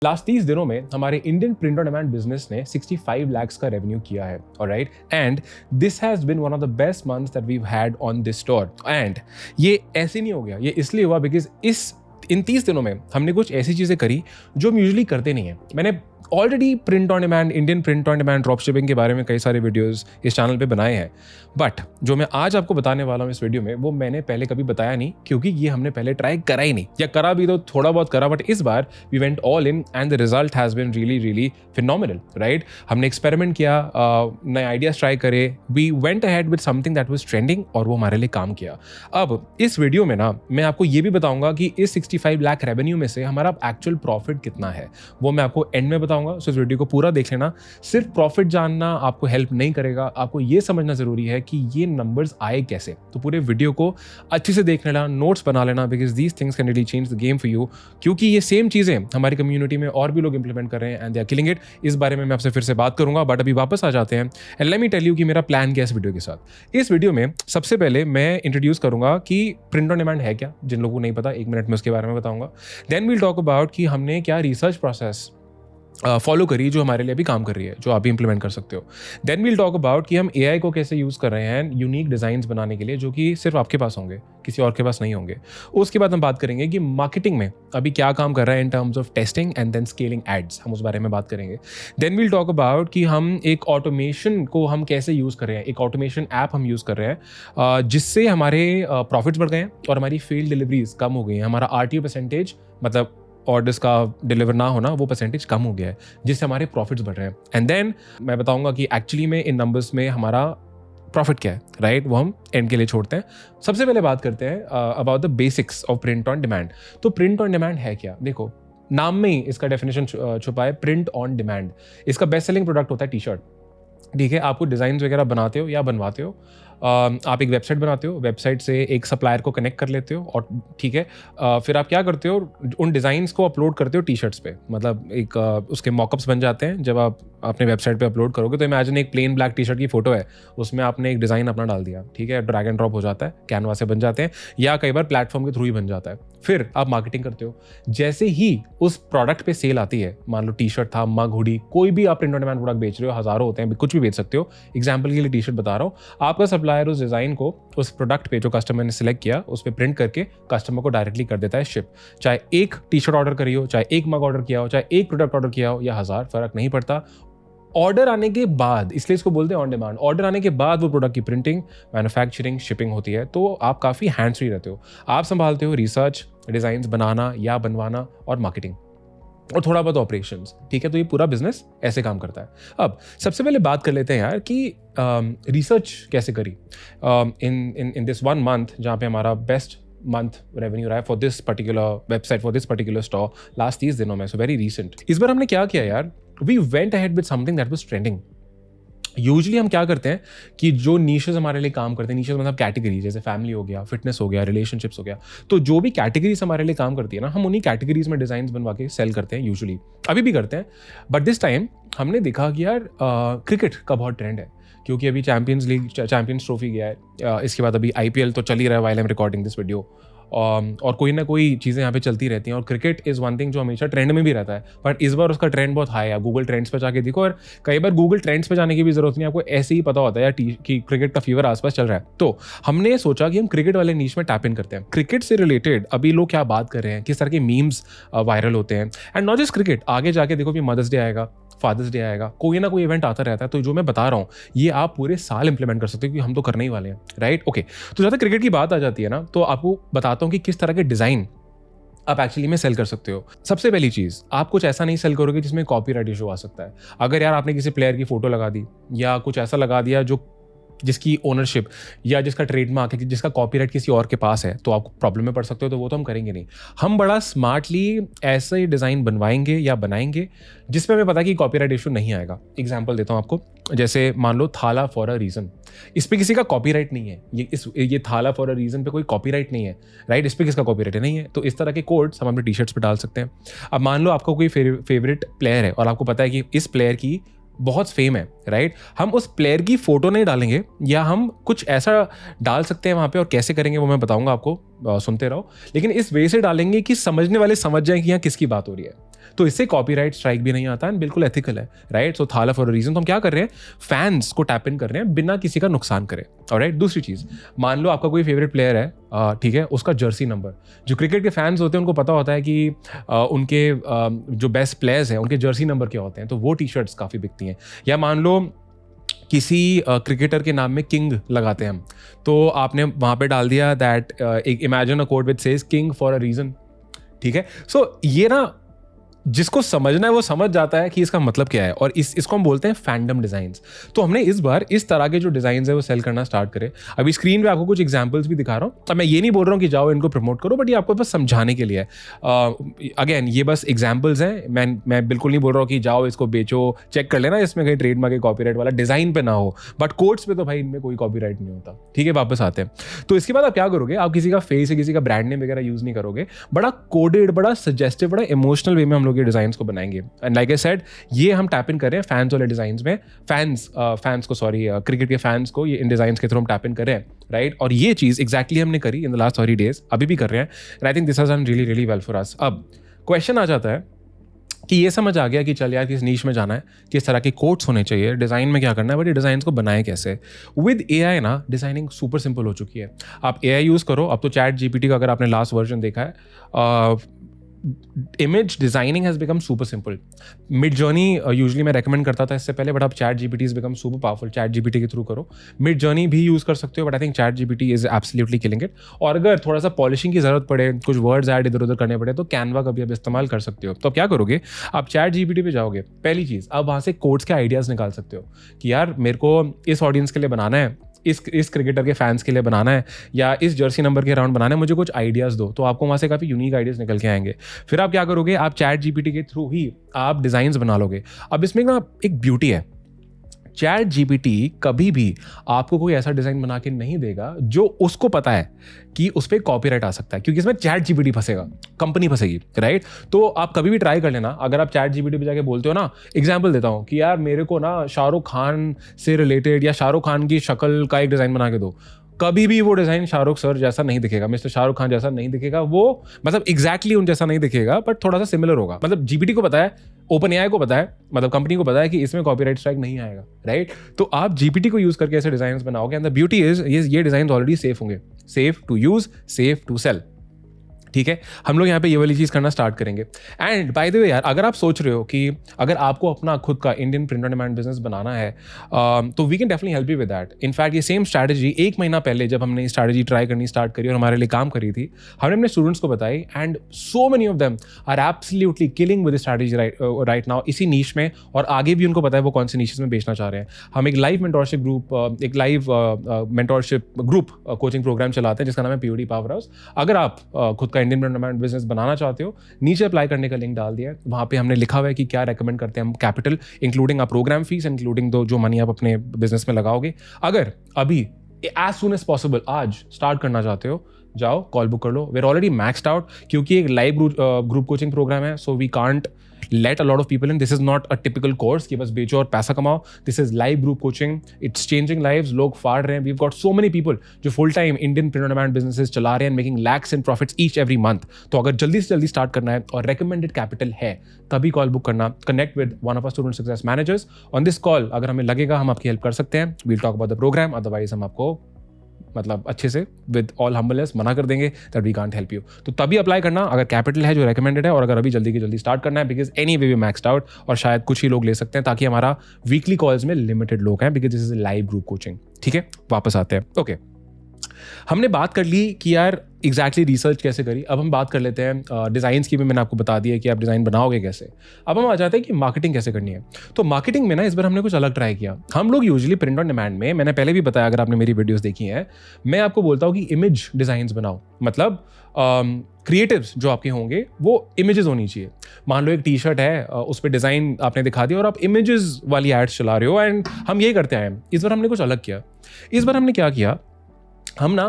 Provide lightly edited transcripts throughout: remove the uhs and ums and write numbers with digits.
Last 30 दिनों में हमारे Indian print on demand business ने 65 लाख का रेवेन्यू किया है, alright, and this has been one of the best months that we've had on this store. And ये ऐसे नहीं हो गया, ये इसलिए हुआ बिकॉज इन 30 दिनों में हमने कुछ ऐसी चीजें करी जो हम यूजुअली करते नहीं है। मैंने already print on demand, Indian print on demand drop shipping के बारे में कई सारे वीडियोस इस चैनल पे बनाए हैं, बट जो मैं आज आपको बताने वाला हूँ इस वीडियो में वो मैंने पहले कभी बताया नहीं, क्योंकि ये हमने पहले ट्राई करा ही नहीं, या करा भी तो थोड़ा बहुत करा, बट इस बार we went all in and the result has been really really phenomenal, right. हमने एक्सपेरिमेंट किया, नए आइडियाज ट्राई करे, we went ahead with something that was trending और वो हमारे लिए काम किया। अब इस वीडियो में ना मैं आपको ये भी बताऊंगा कि इस 65 लाख रेवेन्यू में से हमारा एक्चुअल प्रॉफिट कितना है, वो मैं आपको एंड में बताऊंगा। सो इस वीडियो को पूरा देख लेना। सिर्फ प्रॉफिट जानना आपको हेल्प नहीं करेगा, आपको ये समझना जरूरी है कि ये नंबर्स आए कैसे। तो पूरे वीडियो को अच्छे से देख लेना, नोट्स बना लेना, because these things can really change the game for you, क्योंकि ये सेम चीजें हमारी कम्युनिटी में और भी लोग इंप्लीमेंट कर रहे हैं and they are killing it. इस बारे में मैं आपसे फिर से बात करूंगा, बट अभी वापस आ जाते हैं and let me tell you कि मेरा प्लान क्या है इस वीडियो के साथ। इस वीडियो में सबसे पहले मैं इंट्रोड्यूस करूंगा कि प्रिंट ऑन डिमांड है क्या, जिन लोगों को नहीं पता, 1 मिनट में उसके बारे में बताऊंगा। देन वील टॉक अबाउट कि हमने क्या रिसर्च प्रोसेस फॉलो करी जो हमारे लिए भी काम कर रही है, जो आप भी इंप्लीमेंट कर सकते हो। देन वील टॉक अबाउट कि हम एआई को कैसे यूज़ कर रहे हैं यूनिक डिज़ाइंस बनाने के लिए, जो कि सिर्फ आपके पास होंगे, किसी और के पास नहीं होंगे। उसके बाद हम बात करेंगे कि मार्केटिंग में अभी क्या काम कर रहा है in terms of testing and then scaling ads, हम उस बारे में बात करेंगे। देन वील टॉक अबाउट कि हम एक ऑटोमेशन को हम कैसे यूज़ कर रहे हैं, एक ऑटोमेशन ऐप हम यूज़ कर रहे हैं जिससे हमारे प्रॉफिट्स बढ़ गए हैं और हमारी फेल डिलीवरीज कम हो गई हैं। हमारा आरटीओ परसेंटेज, मतलब ऑर्डर्स का डिलीवर ना होना, वो परसेंटेज कम हो गया है, जिससे हमारे प्रॉफिट्स बढ़ रहे हैं। एंड देन मैं बताऊंगा कि एक्चुअली में इन नंबर्स में हमारा प्रॉफिट क्या है, राइट, वो हम एंड के लिए छोड़ते हैं। सबसे पहले बात करते हैं about the basics of print on demand. तो प्रिंट ऑन डिमांड है क्या? देखो, नाम में ही इसका डेफिनेशन छुपा है, प्रिंट ऑन डिमांड। इसका बेस्ट सेलिंग प्रोडक्ट होता है टी शर्ट, ठीक है। आपको डिज़ाइन वगैरह बनाते हो या बनवाते हो, आप एक वेबसाइट बनाते हो, वेबसाइट से एक सप्लायर को कनेक्ट कर लेते हो और ठीक है, फिर आप क्या करते हो, उन डिज़ाइंस को अपलोड करते हो टी शर्ट्स पे, मतलब एक उसके मॉकअप्स बन जाते हैं। जब आप अपने वेबसाइट पे अपलोड करोगे तो इमेजिन एक प्लेन ब्लैक टी शर्ट की फोटो है, उसमें आपने एक डिज़ाइन अपना डाल दिया, ठीक है, ड्रैग एंड ड्रॉप हो जाता है, कैनवा से बन जाते हैं या कई बार प्लेटफॉर्म के थ्रू ही बन जाता है। फिर आप मार्केटिंग करते हो। जैसे ही उस प्रोडक्ट पे सेल आती है, मान लो टी शर्ट था, मग, हुडी, कोई भी आप प्रिंट ऑन डिमांड प्रोडक्ट बेच रहे हो, हजारों होते हैं, कुछ भी बेच सकते हो, एग्जाम्पल के लिए टी शर्ट बता रहा हूँ। आपका सप्लायर उस डिज़ाइन को उस प्रोडक्ट पे जो कस्टमर ने सिलेक्ट किया उस पे प्रिंट करके कस्टमर को डायरेक्टली कर देता है शिप। चाहे एक टी शर्ट ऑर्डर करी हो, चाहे एक मग ऑर्डर किया हो, चाहे एक प्रोडक्ट ऑर्डर किया हो या 1000, फर्क नहीं पड़ता। ऑर्डर आने के बाद, इसलिए इसको बोलते हैं ऑन डिमांड, ऑर्डर आने के बाद वो प्रोडक्ट की प्रिंटिंग, मैन्युफैक्चरिंग, शिपिंग होती है। तो आप काफ़ी हैंड्स फ्री रहते हो, आप संभालते हो रिसर्च, डिज़ाइंस बनाना या बनवाना और मार्केटिंग और थोड़ा बहुत ऑपरेशंस, ठीक है। तो ये पूरा बिजनेस ऐसे काम करता है। अब सबसे पहले बात कर लेते हैं यार कि रिसर्च कैसे करी इन दिस 1 मंथ, जहाँ पे हमारा बेस्ट मंथ रेवेन्यू रहा है for this particular website, for this particular store last 30 दिनों में। So very recent. इस बार हमने क्या किया यार, we went ahead with something that was trending. Usually हम क्या करते हैं कि जो नीशेस हमारे लिए काम करते हैं, नीशेस मतलब कैटेगरी, जैसे फैमिली हो गया, फिटनेस हो गया, रिलेशनशिप्स हो गया, तो जो भी कैटेगरीज हमारे लिए काम करती है ना, हम उन्हीं कैटेगरीज में डिजाइन बनवा के सेल करते हैं, यूजुअली अभी भी करते हैं। बट दिस टाइम हमने देखा कि यार क्रिकेट का बहुत ट्रेंड है, क्योंकि अभी चैंपियंस लीग, चैंपियंस ट्रॉफी गया है, इसके बाद अभी आईपीएल तो चल ही रहा है while I am recording this video, और कोई ना कोई चीज़ें यहाँ पे चलती रहती हैं। और क्रिकेट इज़ वन थिंग जो हमेशा ट्रेंड में भी रहता है, बट इस बार उसका ट्रेंड बहुत हाई है। गूगल ट्रेंड्स पे जाके देखो, और कई बार गूगल ट्रेंड्स पे जाने की भी जरूरत नहीं, आपको ऐसे ही पता होता है यार कि क्रिकेट का फीवर आसपास चल रहा है। तो हमने सोचा कि हम क्रिकेट वाले नीश में टैप इन करते हैं। क्रिकेट से रिलेटेड अभी लोग क्या बात कर रहे हैं, किस तरह के मीम्स वायरल होते हैं, एंड नॉट जस्ट क्रिकेट, आगे जाके देखो कि मदर्स डे आएगा, फादर्स डे आएगा, कोई ना कोई इवेंट आता रहता है। तो जो मैं बता रहा हूँ ये आप पूरे साल इंप्लीमेंट कर सकते हो, क्योंकि हम तो करने ही वाले हैं, राइट। ओके, तो जहाँ तक क्रिकेट की बात आ जाती है ना, तो आपको बताता हूँ कि किस तरह के डिजाइन आप एक्चुअली में सेल कर सकते हो। सबसे पहली चीज, आप कुछ ऐसा नहीं सेल करोगे जिसमें कॉपीराइट इशू आ सकता है। अगर यार आपने किसी प्लेयर की फोटो लगा दी या कुछ ऐसा लगा दिया जो जिसकी ओनरशिप या जिसका ट्रेडमार्क है, जिसका कॉपीराइट किसी और के पास है, तो आप प्रॉब्लम में पड़ सकते हो। तो वो तो हम करेंगे नहीं। हम बड़ा स्मार्टली ऐसे ही डिज़ाइन बनवाएंगे या बनाएंगे जिसमें हमें पता है कि कॉपीराइट इशू नहीं आएगा। एग्जांपल देता हूँ आपको, जैसे मान लो थाला फॉर अ रीज़न, इस पे किसी का कॉपीराइट नहीं है, ये थाला फॉर अ रीज़न पे कोई कॉपीराइट नहीं है, राइट। इस पे किसका कॉपीराइट नहीं है, तो इस तरह के कोड्स हम अपने टी शर्ट्स पे डाल सकते हैं। अब मान लो आपका कोई फेवरेट प्लेयर है और आपको पता है कि इस प्लेयर की बहुत फेम है, राइट। हम उस प्लेयर की फोटो नहीं डालेंगे, या हम कुछ ऐसा डाल सकते हैं वहां पे, और कैसे करेंगे वो मैं बताऊंगा आपको, सुनते रहो। लेकिन इस वे से डालेंगे कि समझने वाले समझ जाएं कि यहाँ किसकी बात हो रही है। तो इससे कॉपीराइट स्ट्राइक भी नहीं आता है, बिल्कुल एथिकल है, राइट? सो थाला फॉर अ रीजन। तो हम क्या कर रहे हैं, फैंस को टैप इन कर रहे हैं बिना किसी का नुकसान करे, ऑलराइट? दूसरी चीज, मान लो आपका कोई फेवरेट प्लेयर है, ठीक है, उसका जर्सी नंबर, जो क्रिकेट के फैंस होते हैं उनको पता होता है कि उनके जो बेस्ट प्लेयर्स हैं उनके जर्सी नंबर क्या होते हैं, तो वो टी शर्ट्स काफ़ी बिकती हैं। या मान लो किसी क्रिकेटर के नाम में किंग लगाते हैं हम, तो आपने वहाँ पे डाल दिया दैट एक imagine a code with sage king for a reason, ठीक है? सो ये ना जिसको समझना है वो समझ जाता है कि इसका मतलब क्या है, और इसको हम बोलते हैं फैंडम डिजाइन्स। तो हमने इस बार इस तरह के जो डिजाइन्स है वो सेल करना स्टार्ट करे। अभी स्क्रीन पे आपको कुछ एग्जांपल्स भी दिखा रहा हूँ। अब मैं ये नहीं बोल रहा हूँ कि जाओ इनको प्रमोट करो, बट ये आपको बस समझाने के लिए है। अगेन ये बस एग्जाम्पल्स हैं, मैं बिल्कुल नहीं बोल रहा हूँ कि जाओ इसको बेचो, चेक कर लेना इसमें कहीं ट्रेडमार्क या कॉपीराइट वाला डिजाइन पे ना हो, बट कोड्स पे तो भाई इनमें कोई कॉपीराइट नहीं होता, ठीक है? वापस आते हैं। तो इसके बाद आप क्या करोगे, आप किसी का फेस या किसी का ब्रांड नेम वगैरह यूज नहीं करोगे, बड़ा कोडेड, बड़ा सजेस्टिव, बड़ा इमोशनल वे में हम लोग ये डिजाइन को बनाएंगे। एंड लाइक आई सेड, ये हम टैप इन कर रहे हैं फैंस वाले डिजाइन्स में, फैंस को, सॉरी, क्रिकेट के फैंस को ये इन डिजाइन्स के थ्रू हम टैप इन कर रहे हैं, राइट? और ये चीज एग्जैक्टली हमने करी इन द लास्ट 30 डेज, अभी भी कर रहे हैं, and I think this has done really really well for us. अब क्वेश्चन आ जाता है कि ये समझ आ गया कि चल यार किस नीश में जाना है, किस तरह के कोट्स होने चाहिए, डिज़ाइन में क्या करना है, बट ये डिज़ाइन को बनाए कैसे। विद एआई ना डिज़ाइनिंग सुपर सिंपल हो चुकी है। आप एआई यूज़ करो, अब तो चैट जीपीटी का अगर आपने लास्ट वर्जन देखा है, image designing has become super simple. Mid journey usually मैं रेकमेंड करता था इससे पहले, बट अब chat GPT is become super powerful. Chat GPT के थ्रू करो, मिड जर्नी भी यूज कर सकते हो, but I think chat GPT is absolutely killing it. और अगर थोड़ा सा पॉलिशिंग की जरूरत पड़े, कुछ वर्ड्स ऐड इधर उधर करने पड़े, तो कैनवा का भी आप इस्तेमाल कर सकते हो। तो आप क्या करोगे, आप चैट जीपीटी पे जाओगे, पहली चीज आप वहां से कोड्स के आइडियाज निकाल सकते हो कि यार मेरे को इस ऑडियंस के लिए बनाना है, इस क्रिकेटर के फैंस के लिए बनाना है, या इस जर्सी नंबर के अराउंड बनाना है, मुझे कुछ आइडियाज़ दो। तो आपको वहाँ से काफ़ी यूनिक आइडियाज़ निकल के आएंगे। फिर आप क्या करोगे, आप चैट जीपीटी के थ्रू ही आप डिज़ाइंस बना लोगे। अब इसमें ना एक ब्यूटी है, चैट जीपीटी कभी भी आपको कोई ऐसा डिजाइन बना के नहीं देगा जो उसको पता है कि उस पर कॉपीराइट आ सकता है, क्योंकि इसमें चैट जीपीटी फंसेगा, कंपनी फंसेगी, राइट? तो आप कभी भी ट्राई कर लेना, अगर आप चैट जीपीटी पे जाके बोलते हो ना, एग्जांपल देता हूँ कि यार मेरे को ना शाहरुख खान से रिलेटेड या शाहरुख खान की शक्ल का एक डिजाइन बना के दो, कभी भी वो डिजाइन शाहरुख सर जैसा नहीं दिखेगा, मिस्टर शाहरुख खान जैसा नहीं दिखेगा, वो मतलब एग्जैक्टली उन जैसा नहीं दिखेगा, बट थोड़ा सा सिमिलर होगा। मतलब जीपीटी को पता है, ओपन एआई को पता है, मतलब कंपनी को पता है कि इसमें कॉपीराइट स्ट्राइक नहीं आएगा, राइट? तो आप जीपीटी को यूज करके ऐसे डिजाइन बनाओगे, एंड द ब्यूटी इज ये डिजाइन ऑलरेडी सेफ होंगे, safe to use, safe to sell, ठीक है? हम लोग यहाँ पे ये वाली चीज़ करना स्टार्ट करेंगे। एंड बाय द वे यार, अगर आप सोच रहे हो कि अगर आपको अपना खुद का Indian print on demand business बनाना है, तो we can definitely help you with that. In fact ये सेम स्ट्रैटेजी 1 महीना पहले जब हमने स्ट्रैटेजी ट्राई करनी स्टार्ट करी और हमारे लिए काम करी थी, हमने अपने स्टूडेंट्स को बताई, and so many of them are absolutely killing with strategy right now इसी नीश में, और आगे भी उनको पता है वो कौन सी नीशेस में बेचना चाह रहे हैं। हम एक लाइव मेंटोरशिप ग्रुप, एक live mentorship group coaching program चलाते हैं जिसका नाम है पीओडी पावर हाउस। अगर आप खुद का Indian print on demand business बनाना चाहते हो, नीचे अप्लाई करने का लिंक डाल दिया है, वहां पे हमने लिखा हुआ है कि क्या रेकमेंड करते हैं हम, कैपिटल इंक्लूडिंग आप प्रोग्राम फीस, इंक्लूडिंग जो मनी आप अपने बिजनेस में लगाओगे। अगर अभी एज सून एज पॉसिबल आज स्टार्ट करना चाहते हो, जाओ कॉल बुक कर लो। We are already maxed out, क्योंकि एक लाइव ग्रुप कोचिंग प्रोग्राम है, so we can't let a lot of people in. This is not a typical course कि बस बेचो और पैसा कमाओ. This is live group coaching. It's changing lives. लोग फाड़ रहे हैं. We've got so many people जो full time Indian print on demand businesses चला रहे हैं, making lakhs in profits each every month. तो अगर जल्दी से जल्दी स्टार्ट करना है और recommended capital है, तभी कॉल बुक करना. Connect with one of our student success managers. On this call अगर हमें लगेगा हम आपकी हेल्प कर सकते हैं, we'll talk about the program. Otherwise हम आपको मतलब अच्छे से विद ऑल हम्बलनेस मना कर देंगे that we can't help you. तो तभी अप्लाई करना अगर कैपिटल है जो रेकमेंडेड है, और अगर अभी जल्दी की जल्दी स्टार्ट करना है, because anyway we maxed out और शायद कुछ ही लोग ले सकते हैं, ताकि हमारा वीकली कॉल्स में लिमिटेड लोग हैं, because this is live group coaching. ठीक है, वापस आते हैं. ओके, हमने बात कर ली कि यार एग्जैक्टली रिसर्च कैसे करी. अब हम बात कर लेते हैं डिज़ाइंस की भी. मैंने आपको बता दिया कि आप डिज़ाइन बनाओगे कैसे. अब हम आ जाते हैं कि मार्केटिंग कैसे करनी है. तो मार्केटिंग में ना इस बार हमने कुछ अलग ट्राई किया. हम लोग यूजुअली प्रिंट ऑन डिमांड में, मैंने पहले भी बताया अगर आपने मेरी वीडियोस देखी हैं, मैं आपको बोलता हूँ कि इमेज डिज़ाइंस बनाओ. मतलब क्रिएटिव्स जो आपके होंगे वो इमेजेस होनी चाहिए. मान लो एक टी शर्ट है, उस पर डिज़ाइन आपने दिखा दिया और आप इमेजेस वाली एड्स चला रहे हो, एंड हम ये करते आए. इस बार हमने कुछ अलग किया. इस बार हमने क्या किया, हम ना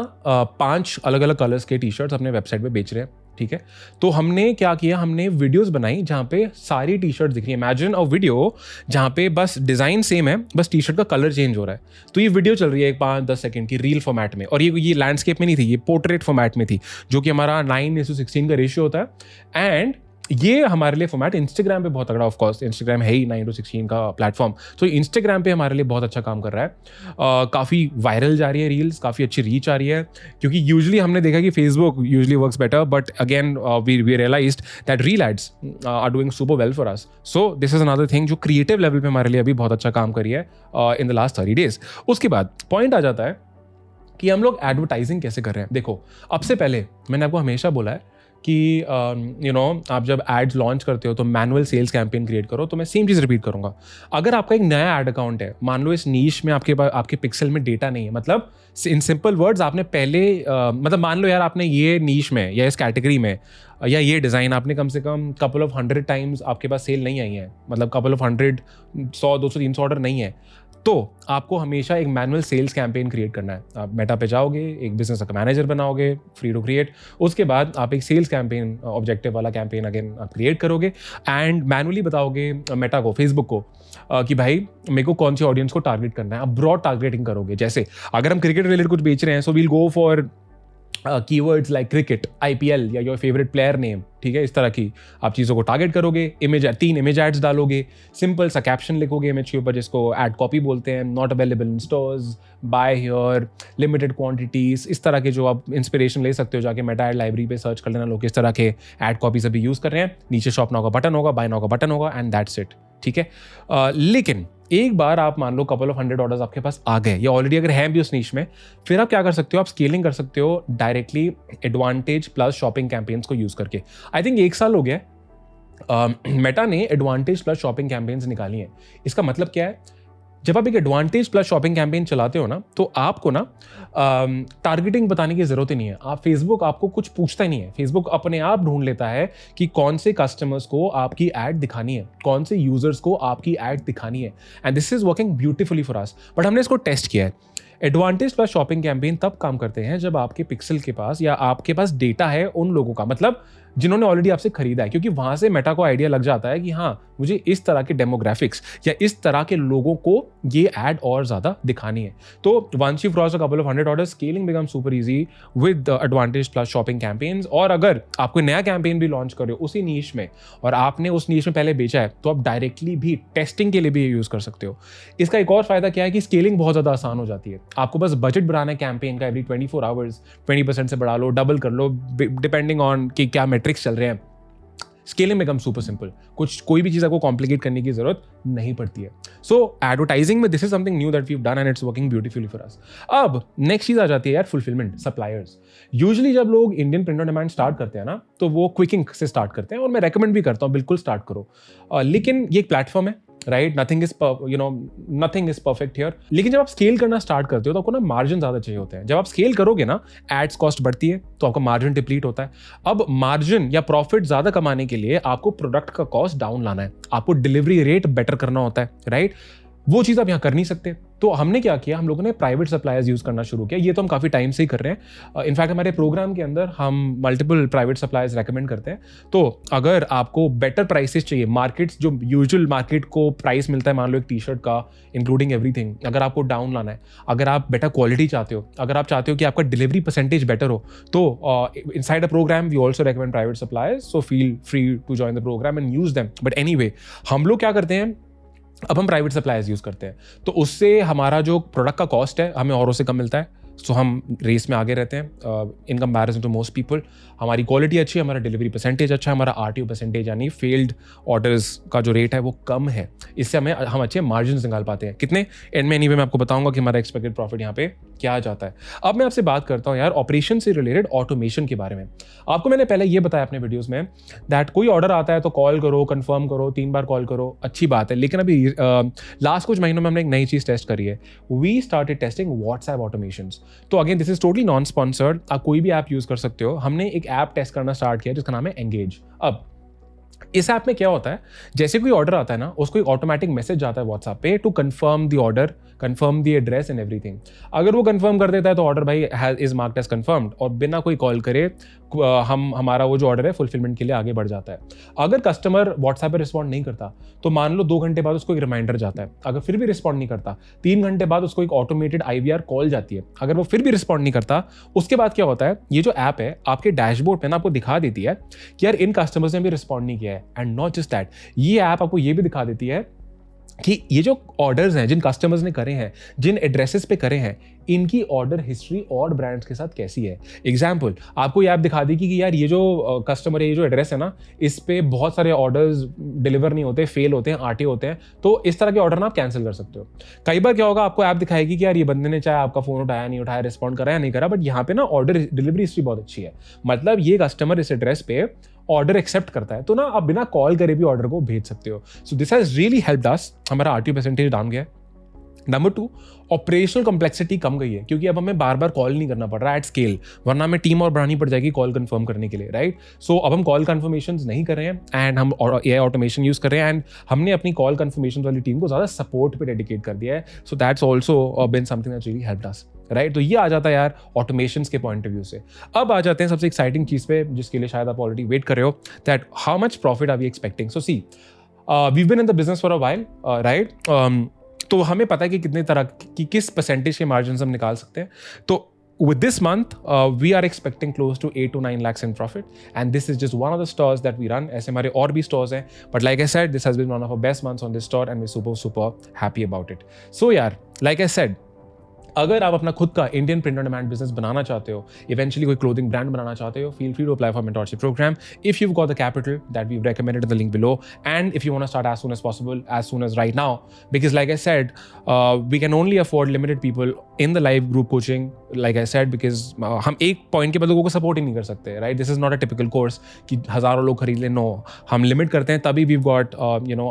5 अलग अलग कलर्स के टी शर्ट्स अपने वेबसाइट पे बेच रहे हैं. ठीक है, तो हमने क्या किया, हमने वीडियोस बनाई जहाँ पे सारी टी शर्ट दिख रही है. इमेजिन अ वीडियो जहाँ पे बस डिज़ाइन सेम है, बस टी शर्ट का कलर चेंज हो रहा है. तो ये वीडियो चल रही है 5-10 सेकंड की रील फॉर्मेट में, और ये लैंडस्केप में नहीं थी, ये पोर्ट्रेट फॉर्मेट में थी, जो कि हमारा 9:16 का रेशियो होता है. एंड ये हमारे लिए फॉर्मेट इंस्टाग्राम पे बहुत तगड़ा, ऑफ कोर्स इंस्टाग्राम है ही 9 to 16 का प्लेटफॉर्म, तो इंस्टाग्राम पे हमारे लिए बहुत अच्छा काम कर रहा है। काफ़ी वायरल जा रही है रील्स, काफ़ी अच्छी रीच आ रही है, क्योंकि यूजुअली हमने देखा कि Facebook usually works better, but again we realized that reel ads are doing super well for us. So this is another thing जो क्रिएटिव लेवल पे हमारे लिए अभी बहुत अच्छा काम करी है इन द लास्ट 30 days। उसके बाद पॉइंट आ जाता है कि हम लोग एडवर्टाइजिंग कैसे कर रहे हैं। देखो, अब से पहले मैंने आपको हमेशा बोला है कि आप जब एड्स लॉन्च करते हो तो मैनुअल सेल्स कैंपेन क्रिएट करो। तो मैं सेम चीज़ रिपीट करूंगा। अगर आपका एक नया एड अकाउंट है, मान लो इस नीश में आपके पास आपके पिक्सल में डेटा नहीं है, मतलब इन सिंपल वर्ड्स आपने पहले मतलब मान लो यार आपने ये नीश में या इस कैटेगरी में या ये डिज़ाइन आपने कम से कम कपल ऑफ 100 टाइम्स आपके पास सेल नहीं आई है, मतलब कपल ऑफ 100 100 200 300 ऑर्डर नहीं है, तो आपको हमेशा एक मैनुअल सेल्स कैंपेन क्रिएट करना है। आप मेटा पे जाओगे, एक बिजनेस का मैनेजर बनाओगे, फ्री टू क्रिएट। उसके बाद आप एक सेल्स कैंपेन, ऑब्जेक्टिव वाला कैंपेन अगेन आप क्रिएट करोगे एंड मैनुअली बताओगे मेटा को, फेसबुक को कि भाई मेरे को कौन सी ऑडियंस को टारगेट करना है। आप ब्रॉड टारगेटिंग करोगे। जैसे अगर हम क्रिकेट रिलेटेड कुछ बेच रहे हैं, so we'll go for keywords like cricket, IPL या योर फेवरेट प्लेयर नेम, ठीक है, इस तरह की आप चीज़ों को टारगेट करोगे। 3 इमेज एड्स डालोगे, सिंपल सा कैप्शन लिखोगे इमेज के ऊपर, जिसको एड कॉपी बोलते हैं, not available in stores, buy here, limited quantities, इस तरह के जो आप इंस्पिरेशन ले सकते हो। जाके मेटा एड लाइब्रेरी पे सर्च कर लेना, लोग किस तरह के एड कॉपीज अभी यूज़ कर रहे हैं। नीचे शॉप नाउ का बटन होगा, बाय नाउ का बटन होगा एंड दैट्स इट, ठीक है। लेकिन एक बार आप मान लो कपल ऑफ 100 ऑर्डर्स आपके पास आ गए, या ऑलरेडी अगर हैं भी उस नीश में, फिर आप क्या कर सकते हो, आप स्केलिंग कर सकते हो directly advantage plus shopping campaigns को यूज करके। आई थिंक 1 साल हो गया मेटा ने एडवांटेज प्लस शॉपिंग कैंपेन्स निकाली हैं। इसका मतलब क्या है, जब आप एक एडवांटेज प्लस शॉपिंग कैंपेन चलाते हो ना, तो आपको ना टारगेटिंग बताने की जरूरत ही नहीं है। आप फेसबुक आपको कुछ पूछता ही नहीं है, फेसबुक अपने आप ढूंढ लेता है कि कौन से कस्टमर्स को आपकी एड दिखानी है, कौन से यूजर्स को आपकी एड दिखानी है, and this is working beautifully for us. But हमने इसको टेस्ट किया है। एडवांटेज प्लस शॉपिंग कैंपेन तब काम करते हैं जब आपके पिक्सल के पास या आपके पास डेटा है उन लोगों का, मतलब जिन्होंने ऑलरेडी आपसे खरीदा है, क्योंकि वहां से मेटा को आइडिया लग जाता है कि हाँ मुझे इस तरह के डेमोग्राफिक्स या इस तरह के लोगों को ये एड और ज्यादा दिखानी है। तो once you cross a couple of 100 order, scaling become super easy with advantage plus shopping campaigns. और अगर आपको नया कैंपेन भी लॉन्च कर रहे हो उसी नीश में और आपने उस नीश में पहले बेचा है, तो आप डायरेक्टली भी टेस्टिंग के लिए भी यूज कर सकते हो। इसका एक और फायदा क्या है कि स्केलिंग बहुत ज्यादा आसान हो जाती है। आपको बस बजट बढ़ाना है कैंपेन का, एवरी 24 आवर्स 20% से बढ़ा लो, डबल कर लो, डिपेंडिंग ऑन कि क्या मेट्रिक्स चल रहे हैं। स्केलिंग में कम सुपर सिंपल, कोई भी चीज आपको कॉम्प्लिकेट करने की जरूरत नहीं पड़ती है। सो एडवर्टाइजिंग में this is something new that we have done and it's working beautifully for us. अब नेक्स्ट चीज आ जाती है यार, फुलफिलमेंट, सप्लायर्स। यूजुअली जब लोग Indian print on demand start करते हैं ना, तो वो क्विकिंग से स्टार्ट करते हैं, और मैं रेकमेंड भी करता हूँ बिल्कुल स्टार्ट करो। लेकिन ये एक प्लेटफॉर्म है, right, nothing is perfect here. लेकिन जब आप स्केल करना स्टार्ट करते हो तो आपको ना मार्जिन ज्यादा चाहिए होते हैं। जब आप स्केल करोगे ना, एड्स कॉस्ट बढ़ती है तो आपका मार्जिन डिप्लीट होता है। अब मार्जिन या प्रॉफिट ज्यादा कमाने के लिए आपको प्रोडक्ट का कॉस्ट डाउन लाना है, आपको डिलीवरी रेट बेटर करना होता है, राइट। वो चीज आप यहाँ कर नहीं सकते। तो हमने क्या किया, हम लोगों ने प्राइवेट सप्लायर्स यूज करना शुरू किया। ये तो हम काफी टाइम से ही कर रहे हैं। इनफैक्ट हमारे प्रोग्राम के अंदर हम मल्टीपल प्राइवेट सप्लायर्स रेकमेंड करते हैं। तो अगर आपको बेटर प्राइसेस चाहिए, मार्केट्स जो यूजुअल मार्केट को प्राइस मिलता है, मान लो एक टी-शर्ट का इंक्लूडिंग एवरीथिंग, अगर आपको डाउन लाना है, अगर आप बेटर क्वालिटी चाहते हो, अगर आप चाहते हो कि आपका डिलीवरी परसेंटेज बेटर हो, तो inside a program we also recommend private suppliers. So feel free to join the program and use them. But anyway, हम लोग क्या करते हैं, अब हम प्राइवेट सप्लायर्स यूज करते हैं, तो उससे हमारा जो प्रोडक्ट का कॉस्ट है हमें औरों से कम मिलता है। सो हम रेस में आगे रहते हैं in comparison to most people. हमारी क्वालिटी अच्छी है, हमारा डिलीवरी परसेंटेज अच्छा है, हमारा RTO परसेंटेज यानी फेल्ड ऑर्डर्स का जो रेट है वो कम है। इससे हम अच्छे मार्जिन निकाल पाते हैं। कितने एंड में एनीवे मैं आपको बताऊंगा कि हमारा एक्सपेक्टेड प्रॉफिट यहाँ पे क्या जाता है। अब मैं आपसे बात करता हूँ यार ऑपरेशन से रिलेटेड ऑटोमेशन के बारे में। आपको मैंने पहले ये बताया अपने वीडियोस में दैट कोई ऑर्डर आता है तो कॉल करो, कंफर्म करो, 3 बार कॉल करो, अच्छी बात है। लेकिन अभी लास्ट कुछ महीनों में हमने एक नई चीज टेस्ट करी है। We started testing WhatsApp automations. तो again this is totally non sponsored, आप कोई भी ऐप यूज कर सकते हो। हमने एक ऐप टेस्ट करना स्टार्ट किया जिसका नाम है एंगेज। अब इस ऐप में क्या होता है, जैसे कोई ऑर्डर आता है ना, उसको एक ऑटोमेटिक मैसेज जाता है व्हाट्सएप पे to confirm the order, confirm the address and everything. अगर वो कंफर्म कर देता है तो ऑर्डर भाई इज मार्क्ड एज कंफर्म्ड, और बिना कोई कॉल करे हमारा वो जो ऑर्डर है फुलफिलमेंट के लिए आगे बढ़ जाता है। अगर कस्टमर व्हाट्सएप पे रिस्पॉन्ड नहीं करता तो मान लो 2 घंटे बाद उसको एक रिमाइंडर जाता है, अगर फिर भी रिस्पॉन्ड नहीं करता 3 घंटे बाद उसको एक ऑटोमेटेड IVR कॉल जाती है, अगर वो फिर भी रिस्पॉन्ड नहीं करता उसके बाद क्या होता है, ये जो ऐप है आपके डैशबोर्ड पे ना आपको दिखा देती है कि यार इन कस्टमर्स ने भी रिस्पॉन्ड नहीं किया है। एंड नॉट जस्ट दैट, ये ऐप आपको ये भी दिखा देती है कि ये जो ऑर्डर्स हैं जिन कस्टमर्स ने करे हैं, जिन एड्रेसेस पे करे हैं, इनकी ऑर्डर हिस्ट्री और ब्रांड्स के साथ कैसी है। एग्जाम्पल, आपको ये ऐप दिखा देगी कि यार ये जो कस्टमर है, ये जो एड्रेस है ना, इस पे बहुत सारे ऑर्डर्स डिलीवर नहीं होते, फेल होते हैं, आटे होते हैं, तो इस तरह के ऑर्डर ना आप कैंसिल कर सकते हो। कई बार क्या होगा, आपको ऐप दिखाएगी कि यार ये बंदे ने चाहे आपका फोन उठाया नहीं उठाया, रिस्पॉन्ड करा या नहीं करा, बट यहाँ पे ना ऑर्डर डिलीवरी हिस्ट्री बहुत अच्छी है, मतलब ये कस्टमर इस एड्रेस पे ऑर्डर एक्सेप्ट करता है, तो ना आप बिना कॉल करे भी ऑर्डर को भेज सकते हो। So this has really helped अस, हमारा RTO परसेंटेज डाउन गया है। नंबर 2, ऑपरेशनल कॉम्प्लेक्सिटी कम गई है, क्योंकि अब हमें बार बार कॉल नहीं करना पड़ रहा है एट स्केल, वरना हमें टीम और बढ़ानी पड़ जाएगी कॉल कंफर्म करने के लिए, राइट। सो अब हम कॉल कंफर्मेशन नहीं कर रहे हैं एंड हम AI ऑटोमेशन यूज कर रहे हैं, एंड हमने अपनी कॉल कंफर्मेशन वाली टीम को ज़्यादा सपोर्ट पे डेडिकेट कर दिया है। So that's also been something that's really helped us, right. तो ये आ जाता है यार ऑटोमेशन के पॉइंट ऑफ व्यू से। अब आ जाते हैं सबसे एक्साइटिंग चीज़ पे, जिसके लिए शायद आप ऑलरेडी वेट कर रहे हो, that how much profit are we expecting. So see, we been in the business for a while, right. तो हमें पता है कि कितने तरह की किस परसेंटेज के मार्जिन हम निकाल सकते हैं। तो with this month, we are expecting close to 8 to 9 lakhs in profit, and this is just one of the stores that we run. ऐसे हमारे और भी stores हैं, but like I said, this has been one of our best months on this store, and we're super happy about it. So यार, like I said, अगर आप अपना खुद का Indian print on demand business बनाना चाहते हो, इवेंचुअली कोई क्लोथिंग ब्रांड बनाना चाहते हो, feel free to apply for mentorship program if you've got the capital that we've recommended in the link below, and if you want to start as soon as possible, as soon as right now, because like I said, we can only afford limited people in the live group coaching, like I said, because हम एक point के बाद लोगों को support ही नहीं कर सकते, right. This is not a typical course कि हज़ारों लोग खरीद लें, नो, हम लिमिट करते हैं, तभी we've got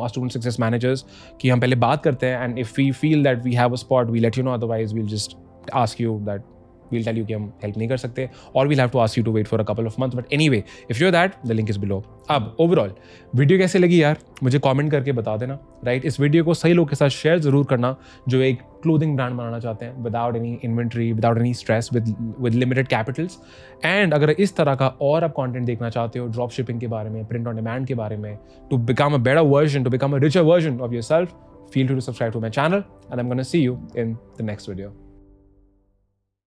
student success managers कि हम पहले बात करते हैं, and if we feel that we have a spot we let you know, otherwise we'll just ask you that, we'll tell you कि हम हेल्प नहीं कर सकते, और we'll have to ask you to wait for a couple of months, but anyway, if you're that, the link is below. अब overall video कैसे लगी यार, मुझे कमेंट करके बता देना, राइट। इस वीडियो को सही लोग के साथ शेयर जरूर करना जो एक क्लोथिंग ब्रांड बनाना चाहते हैं without any inventory, without any stress, with limited Capitals. And अगर इस तरह का और आप कंटेंट देखना चाहते हो ड्रॉप शिपिंग के बारे में, प्रिंट ऑन डिमांड के बारे में, to become a better version, to become a richer version of yourself, feel free to subscribe to my channel, and I'm going to see you in the next video.